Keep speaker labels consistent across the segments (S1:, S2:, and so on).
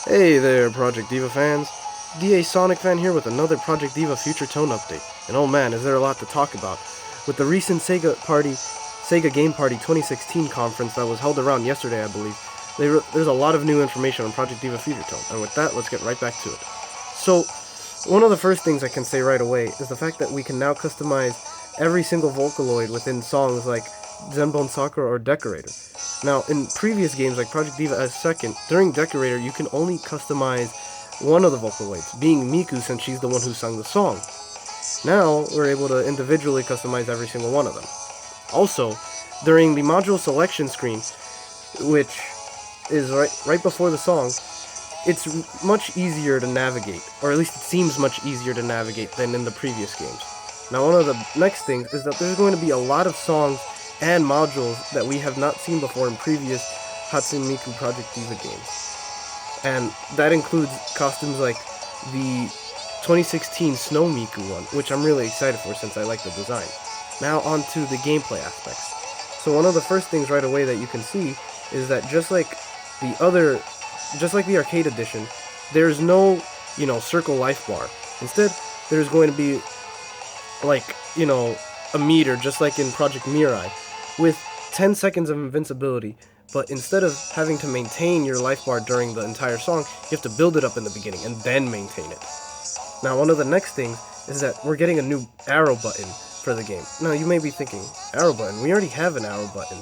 S1: Hey there, Project Diva fans. DA Sonic fan here with another Project Diva Future Tone update. And oh man, is there a lot to talk about. With the recent Sega Game Party 2016 conference that was held around yesterday, I believe, there's a lot of new information on Project Diva Future Tone. And with that, let's get right back to it. So, one of the first things I can say right away is the fact that we can now customize every single Vocaloid within songs like Zenbone Sakura or Decorator. Now, in previous games like Project Diva S2, during Decorator, you can only customize one of the Vocaloids, being Miku since she's the one who sung the song. Now, we're able to individually customize every single one of them. Also, during the module selection screen, which is right before the song, it's much easier to navigate, or at least it seems much easier to navigate than in the previous games. Now, one of the next things is that there's going to be a lot of songs and modules that we have not seen before in previous Hatsune Miku Project Diva games. And that includes costumes like the 2016 Snow Miku one, which I'm really excited for since I like the design. Now on to the gameplay aspects. So one of the first things right away that you can see is that just like the arcade edition, there's no, circle life bar. Instead, there's going to be like, a meter, just like in Project Mirai, with 10 seconds of invincibility, but instead of having to maintain your life bar during the entire song, you have to build it up in the beginning and then maintain it. Now, one of the next things is that we're getting a new arrow button for the game. Now, you may be thinking, arrow button? We already have an arrow button.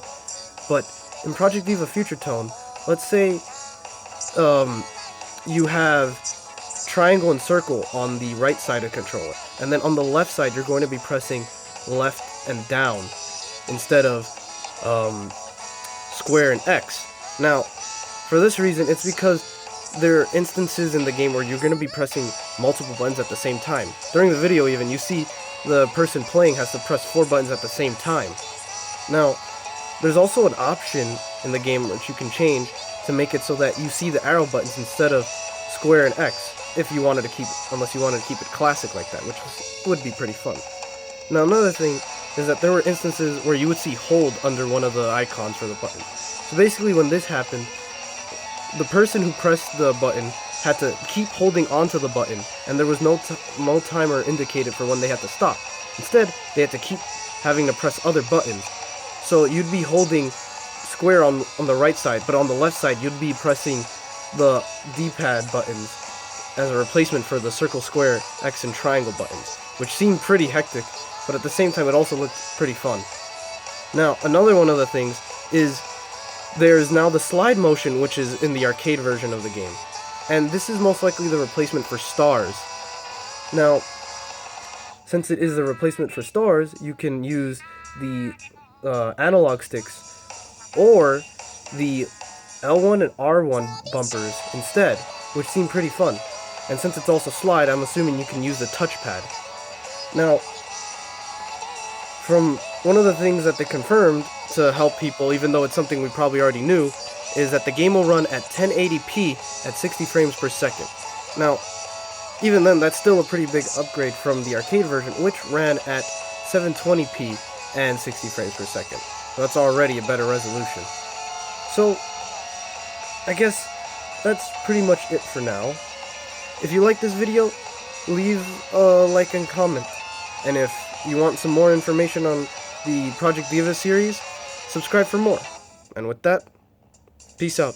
S1: But in Project Diva Future Tone, let's say you have triangle and circle on the right side of the controller, and then on the left side, you're going to be pressing left and down instead of square and X. Now, for this reason, it's because there are instances in the game where you're going to be pressing multiple buttons at the same time. During the video even, you see the person playing has to press 4 buttons at the same time. Now, there's also an option in the game which you can change to make it so that you see the arrow buttons instead of square and X, unless you wanted to keep it classic like that, which would be pretty fun. Now, another thing is that there were instances where you would see hold under one of the icons for the button. So basically, when this happened, the person who pressed the button had to keep holding onto the button, and there was no timer indicated for when they had to stop. Instead, they had to keep having to press other buttons. So you'd be holding square on the right side, but on the left side, you'd be pressing the D-pad buttons as a replacement for the circle, square, X, and triangle buttons, which seemed pretty hectic, but at the same time it also looked pretty fun. Now, another one of the things is there's now the slide motion, which is in the arcade version of the game, and this is most likely the replacement for stars. Now, since it is the replacement for stars, you can use the analog sticks or the L1 and R1 bumpers instead, which seem pretty fun. And since it's also slide, I'm assuming you can use the touchpad. Now, from one of the things that they confirmed to help people, even though it's something we probably already knew, is that the game will run at 1080p at 60 frames per second. Now, even then, that's still a pretty big upgrade from the arcade version, which ran at 720p and 60 frames per second. So that's already a better resolution. So, I guess that's pretty much it for now. If you like this video, leave a like and comment. And if you want some more information on the Project Diva series, subscribe for more. And with that, peace out.